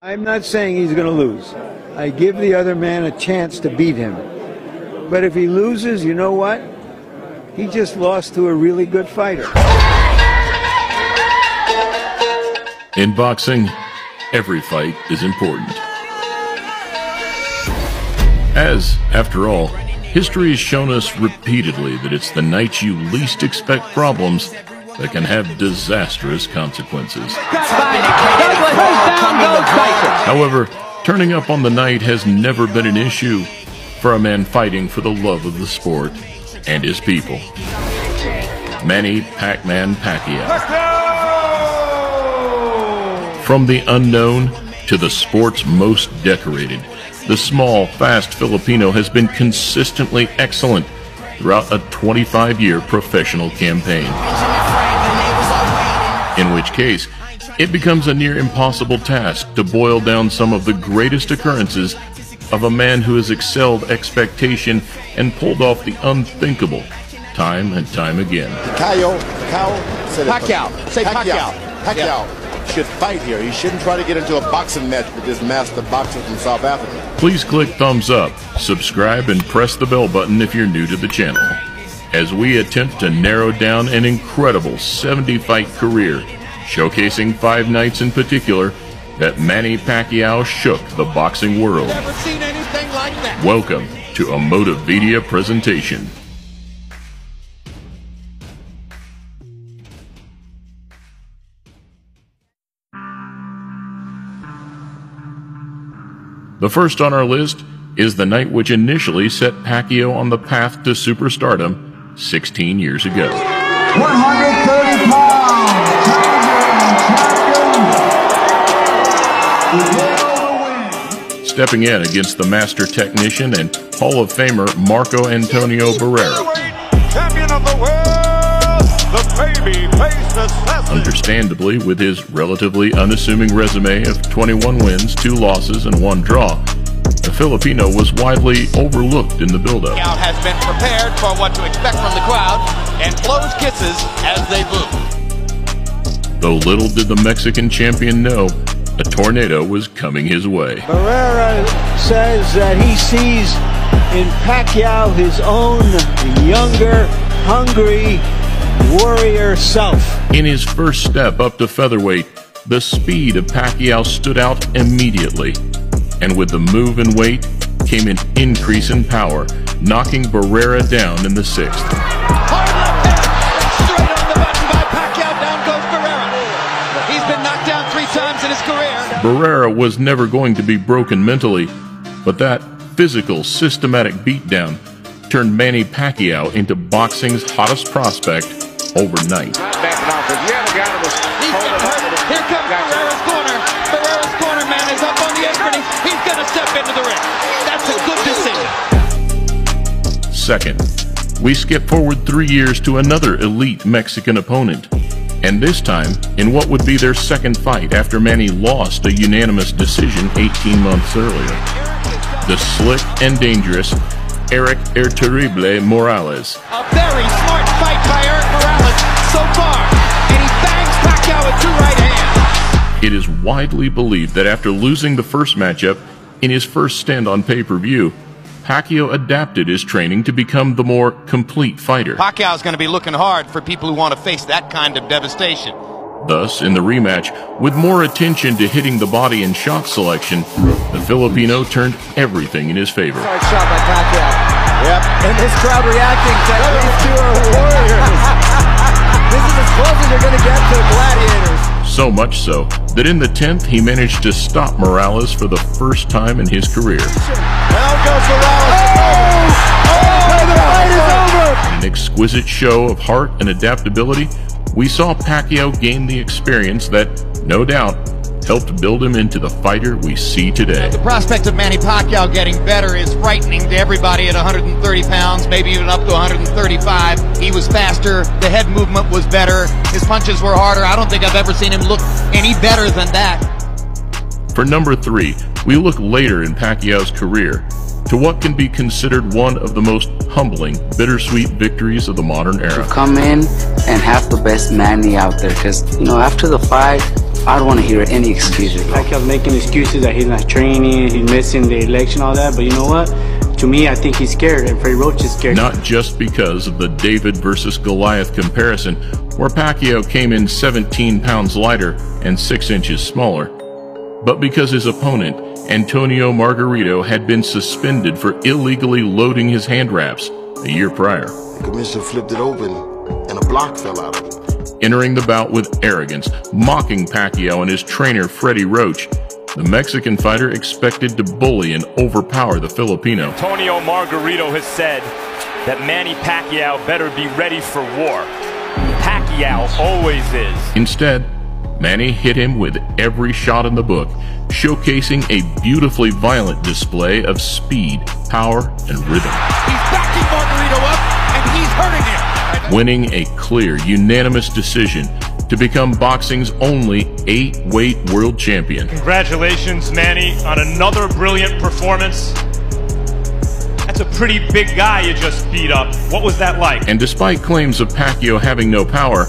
I'm not saying he's going to lose. I give the other man a chance to beat him. But if he loses, you know what? He just lost to a really good fighter. In boxing, every fight is important. As, after all, history has shown us repeatedly that it's the nights you least expect problems that can have disastrous consequences. However, turning up on the night has never been an issue for a man fighting for the love of the sport and his people. Manny Pac-Man Pacquiao. From the unknown to the sport's most decorated, the small, fast Filipino has been consistently excellent throughout a 25-year professional campaign. In which case, it becomes a near impossible task to boil down some of the greatest occurrences of a man who has excelled expectation and pulled off the unthinkable time and time again. Pacquiao should fight here. He shouldn't try to get into a boxing match with this master boxer from South Africa. Please click thumbs up, subscribe, and press the bell button if you're new to the channel, as we attempt to narrow down an incredible 70-fight career, showcasing 5 nights in particular that Manny Pacquiao shook the boxing world. Never seen anything like that. Welcome to a Motivedia presentation. The first on our list is the night which initially set Pacquiao on the path to superstardom 16 years ago. 130 pounds. Stepping in against the master technician and Hall of Famer Marco Antonio Barrera. Champion of the world, the baby-faced assassin. Understandably, with his relatively unassuming resume of 21 wins, 2 losses, and 1 draw, the Filipino was widely overlooked in the build-up. Pacquiao has been prepared for what to expect from the crowd and blows kisses as they boo. Though little did the Mexican champion know, a tornado was coming his way. Barrera says that he sees in Pacquiao his own younger, hungry warrior self. In his first step up to featherweight, the speed of Pacquiao stood out immediately. And with the move in weight came an increase in power, knocking Barrera down in the 6th. Hard left hand, straight on the button by Pacquiao, down goes Barrera. He's been knocked down 3 times in his career. Barrera was never going to be broken mentally, but that physical, systematic beatdown turned Manny Pacquiao into boxing's hottest prospect overnight. Here comes Barrera's corner. Barrera's corner man is up on the apron. He's going to step into the ring. That's a good decision. Second, we skip forward 3 years to another elite Mexican opponent, and this time in what would be their second fight after Manny lost a unanimous decision 18 months earlier. The slick and dangerous Eric El Terrible Morales. A very smart fight by Eric Morales so far, and he bangs Pacquiao with 2 right hands. It is widely believed that after losing the first matchup in his first stand on pay-per-view, Pacquiao adapted his training to become the more complete fighter. Pacquiao's going to be looking hard for people who want to face that kind of devastation. Thus, in the rematch, with more attention to hitting the body and shot selection, the Filipino turned everything in his favor. Hard shot by Pacquiao. Yep. And this crowd reacting to these 2 are warriors. This is as close as you're going to get to gladiators. So much so that in the 10th, he managed to stop Morales for the first time in his career. Down goes Morales. The fight is over. In an exquisite show of heart and adaptability, we saw Pacquiao gain the experience that, no doubt, helped build him into the fighter we see today. The prospect of Manny Pacquiao getting better is frightening to everybody at 130 pounds, maybe even up to 135. He was faster, the head movement was better, his punches were harder. I don't think I've ever seen him look any better than that. For number 3, we look later in Pacquiao's career to what can be considered one of the most humbling, bittersweet victories of the modern era. Come in and have the best Manny out there, because, you know, after the fight, I don't want to hear any excuses. Pacquiao's making excuses that he's not training, he's missing the election, all that. But you know what? To me, I think he's scared, and Freddie Roach is scared. Not just because of the David versus Goliath comparison, where Pacquiao came in 17 pounds lighter and 6 inches smaller, but because his opponent, Antonio Margarito, had been suspended for illegally loading his hand wraps a year prior. The commissioner flipped it open, and a block fell out of it. Entering the bout with arrogance, mocking Pacquiao and his trainer Freddie Roach, the Mexican fighter expected to bully and overpower the Filipino. Antonio Margarito has said that Manny Pacquiao better be ready for war. Pacquiao always is. Instead, Manny hit him with every shot in the book, showcasing a beautifully violent display of speed, power, and rhythm. He's backing Margarito up, and he's hurting him. Winning a clear, unanimous decision to become boxing's only 8-weight world champion. Congratulations, Manny, on another brilliant performance. That's a pretty big guy you just beat up. What was that like? And despite claims of Pacquiao having no power,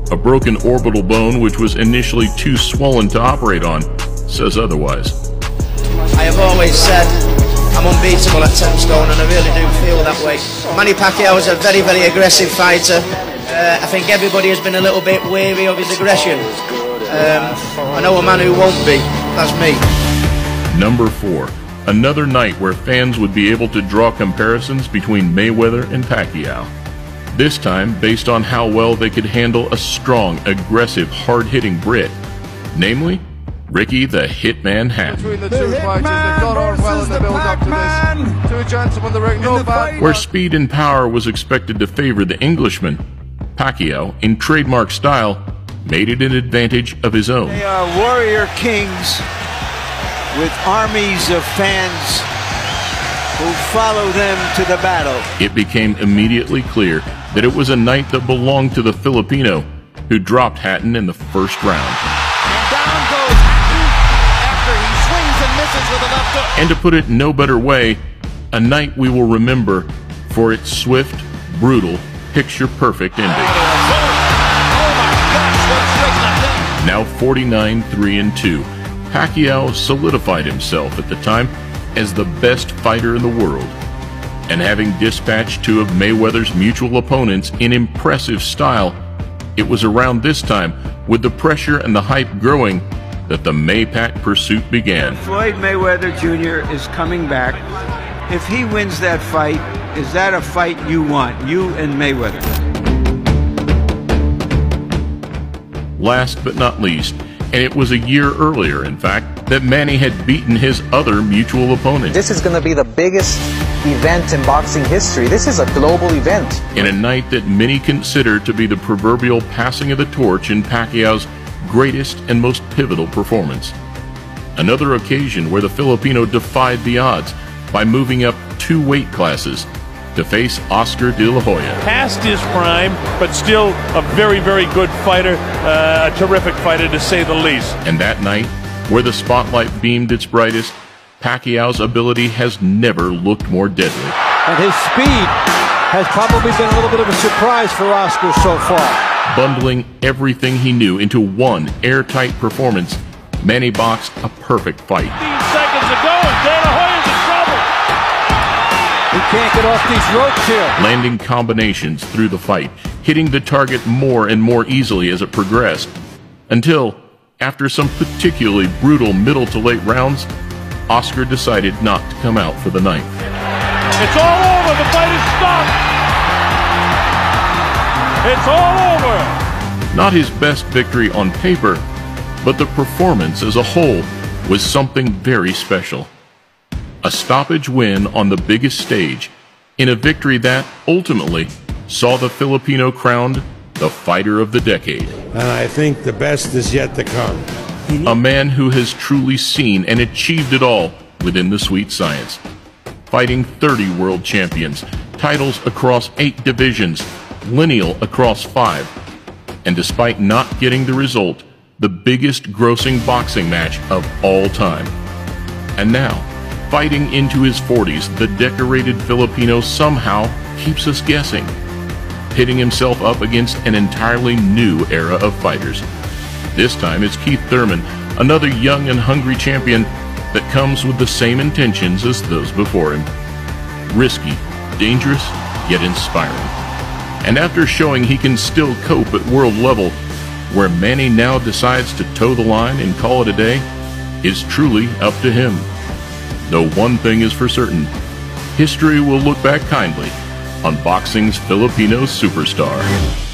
a broken orbital bone which was initially too swollen to operate on says otherwise. I have always said I'm unbeatable at 10 stone, and I really do feel that way. Manny Pacquiao is a very, very aggressive fighter. I think everybody has been a little bit wary of his aggression. I know a man who won't be. That's me. Number 4. Another night where fans would be able to draw comparisons between Mayweather and Pacquiao. This time based on how well they could handle a strong, aggressive, hard-hitting Brit. Namely, Ricky the Hitman Hatton. Between the two fighters, they've got on well in the build-up to this. Two gentlemen, the ring, no bad. Where speed and power was expected to favor the Englishman, Pacquiao, in trademark style, made it an advantage of his own. They are warrior kings with armies of fans who follow them to the battle. It became immediately clear that it was a night that belonged to the Filipino, who dropped Hatton in the first round. And down goes Hatton after he swings and misses with a left hook. And to put it no better way, a night we will remember for its swift, brutal, picture-perfect ending. Oh my gosh, what a straight left hook. Now 49-3-2, Pacquiao solidified himself at the time as the best fighter in the world, and having dispatched two of Mayweather's mutual opponents in impressive style, it was around this time, with the pressure and the hype growing, that the Maypac pursuit began. Floyd Mayweather Jr. is coming back. If he wins that fight, is that a fight you want, you and Mayweather? Last but not least, and it was a year earlier, in fact, that Manny had beaten his other mutual opponent. This is going to be the biggest event in boxing history. This is a global event. In a night that many consider to be the proverbial passing of the torch in Pacquiao's greatest and most pivotal performance. Another occasion where the Filipino defied the odds by moving up 2 weight classes to face Oscar De La Hoya. Past his prime, but still a very, very good fighter, a terrific fighter to say the least. And that night, where the spotlight beamed its brightest, Pacquiao's ability has never looked more deadly. And his speed has probably been a little bit of a surprise for Oscar so far. Bundling everything he knew into one airtight performance, Manny boxed a perfect fight. 15 seconds to go, and De La Hoya's in trouble. He can't get off these ropes here. Landing combinations through the fight, hitting the target more and more easily as it progressed, until, after some particularly brutal middle to late rounds, Oscar decided not to come out for the ninth. It's all over. The fight is stopped. It's all over. Not his best victory on paper, but the performance as a whole was something very special. A stoppage win on the biggest stage, in a victory that, ultimately, saw the Filipino crowned the fighter of the decade. And I think the best is yet to come. A man who has truly seen and achieved it all within the sweet science. Fighting 30 world champions, titles across 8 divisions, lineal across 5, and despite not getting the result, the biggest grossing boxing match of all time. And now, fighting into his 40s, the decorated Filipino somehow keeps us guessing, pitting himself up against an entirely new era of fighters. This time it's Keith Thurman, another young and hungry champion that comes with the same intentions as those before him. Risky, dangerous, yet inspiring. And after showing he can still cope at world level, where Manny now decides to toe the line and call it a day is truly up to him. Though one thing is for certain, history will look back kindly on boxing's Filipino superstar.